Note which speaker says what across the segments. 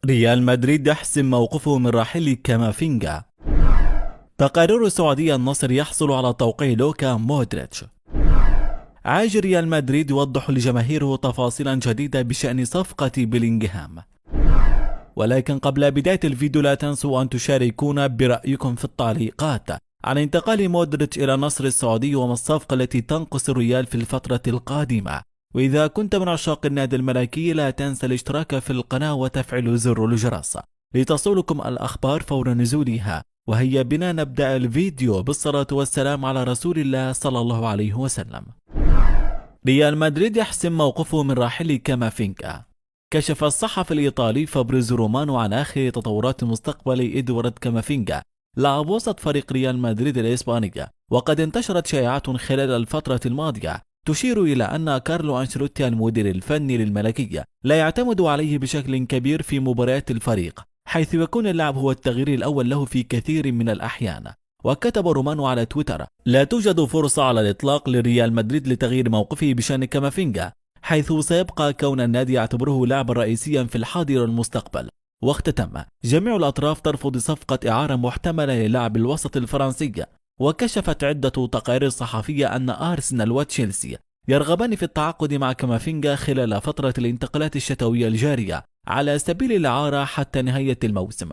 Speaker 1: ريال مدريد يحسم موقفه من راحل كامافينجا. تقارير السعودية النصر يحصل على توقيع لوكا مودريتش. عاج ريال مدريد يوضح لجماهيره تفاصيلا جديدة بشأن صفقة بيلينغهام. ولكن قبل بداية الفيديو لا تنسوا أن تشاركونا برأيكم في التعليقات عن انتقال مودريتش إلى النصر السعودي وما الصفقة التي تنقص الريال في الفترة القادمة. وإذا كنت من عشاق النادي الملكي لا تنسى الاشتراك في القناة وتفعيل زر الجرس لتصلكم الأخبار فور نزولها. وهيا بنا نبدأ الفيديو بالصلاة والسلام على رسول الله صلى الله عليه وسلم. ريال مدريد يحسم موقفه من راحل كامافينجا. كشف الصحفي الإيطالي فابريزو رومانو عن آخر تطورات مستقبل إدوارد كامافينجا لاعب وسط فريق ريال مدريد الإسبانية. وقد انتشرت شائعات خلال الفترة الماضية تشير إلى أن كارلو أنشيلوتي المدير الفني للملكية لا يعتمد عليه بشكل كبير في مباريات الفريق، حيث يكون اللاعب هو التغيير الأول له في كثير من الأحيان. وكتب رومانو على تويتر: لا توجد فرصة على الإطلاق لريال مدريد لتغيير موقفه بشأن كامافينجا، حيث سيبقى كون النادي يعتبره لاعبا رئيسيا في الحاضر والمستقبل. واختتم: جميع الأطراف ترفض صفقة إعارة محتملة للاعب الوسط الفرنسي. وكشفت عدة تقارير صحفية أن أرسنال وتشيلسي يرغبان في التعاقد مع كامافينجا خلال فترة الانتقالات الشتوية الجارية على سبيل الإعارة حتى نهاية الموسم.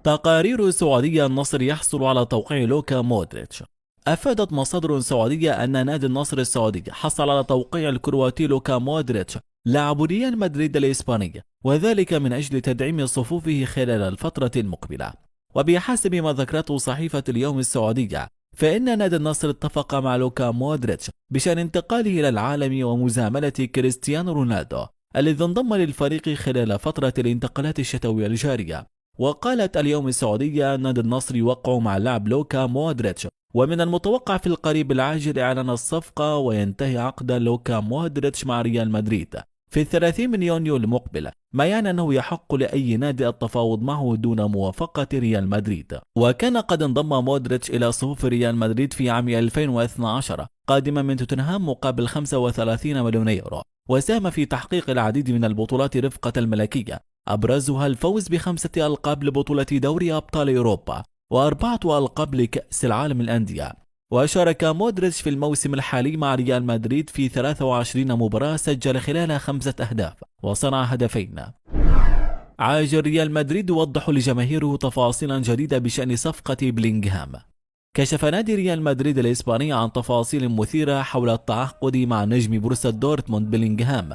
Speaker 1: تقارير سعودية النصر يحصل على توقيع لوكا مودريتش. أفادت مصادر سعودية أن نادي النصر السعودي حصل على توقيع الكرواتي لوكا مودريتش لاعب ريال مدريد الإسباني، وذلك من أجل تدعيم صفوفه خلال الفترة المقبلة. وبحسب ما ذكرته صحيفة اليوم السعودية فإن نادي النصر اتفق مع لوكا مودريتش بشأن انتقاله إلى العالم ومزاملة كريستيانو رونالدو الذي انضم للفريق خلال فترة الانتقالات الشتوية الجارية. وقالت اليوم السعودية نادي النصر يوقع مع اللاعب لوكا مودريتش، ومن المتوقع في القريب العاجل إعلان الصفقة وينتهي عقد لوكا مودريتش مع ريال مدريد في 30 من يونيو المقبل، ما يعني أنه يحق لأي نادي التفاوض معه دون موافقة ريال مدريد. وكان قد انضم مودريتش إلى صفوف ريال مدريد في عام 2012 قادما من توتنهام مقابل 35 مليون يورو، وساهم في تحقيق العديد من البطولات رفقة الملكية، أبرزها الفوز ب5 ألقاب لبطولة دوري أبطال أوروبا و4 ألقاب لكأس العالم الأندية. وشارك مودريتش في الموسم الحالي مع ريال مدريد في 23 مباراة، سجل خلالها 5 أهداف وصنع هدفين. عاج ريال مدريد يوضح لجماهيره تفاصيلا جديدة بشأن صفقة بيلينغهام. كشف نادي ريال مدريد الإسباني عن تفاصيل مثيرة حول التعاقد مع نجم بروسيا دورتموند بيلينغهام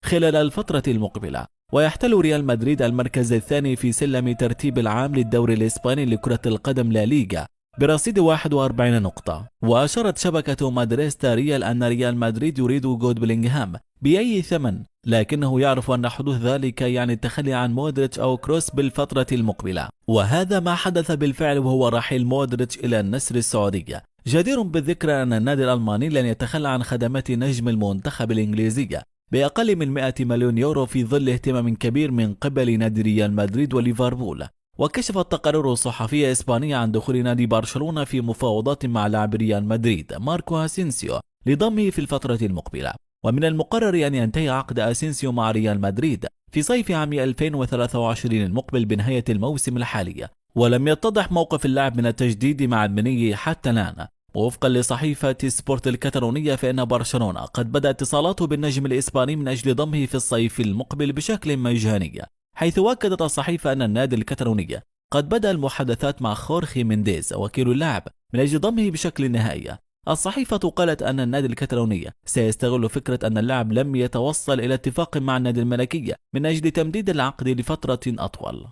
Speaker 1: خلال الفترة المقبلة. ويحتل ريال مدريد المركز الثاني في سلم ترتيب العام للدوري الإسباني لكرة القدم لا ليغا برصيد 41 نقطة. وأشارت شبكة مادريستا ريال أن ريال مدريد يريد وجود بيلينغهام بأي ثمن، لكنه يعرف أن حدوث ذلك يعني التخلي عن مودريتش أو كروس بالفترة المقبلة، وهذا ما حدث بالفعل وهو رحيل مودريتش إلى النصر السعودية. جدير بالذكر أن النادي الألماني لن يتخلى عن خدمات نجم المنتخب الإنجليزية بأقل من 100 مليون يورو في ظل اهتمام كبير من قبل نادي ريال مدريد وليفربول. وكشفت تقارير صحفية إسبانية عن دخول نادي برشلونة في مفاوضات مع لاعب ريال مدريد ماركو أسينسيو لضمه في الفترة المقبلة. ومن المقرر أن ينتهي عقد أسينسيو مع ريال مدريد في صيف عام 2023 المقبل بنهاية الموسم الحالي، ولم يتضح موقف اللاعب من التجديد مع المني حتى الآن. ووفقا لصحيفة سبورت الكتالونية فإن برشلونة قد بدأ اتصالاته بالنجم الإسباني من أجل ضمه في الصيف المقبل بشكل مجاني، حيث أكدت الصحيفة أن النادي الكتالوني قد بدأ المحادثات مع خورخي مينديز وكيل اللاعب من أجل ضمه بشكل نهائي. الصحيفة قالت أن النادي الكتالوني سيستغل فكرة أن اللاعب لم يتوصل إلى اتفاق مع النادي الملكي من أجل تمديد العقد لفترة أطول.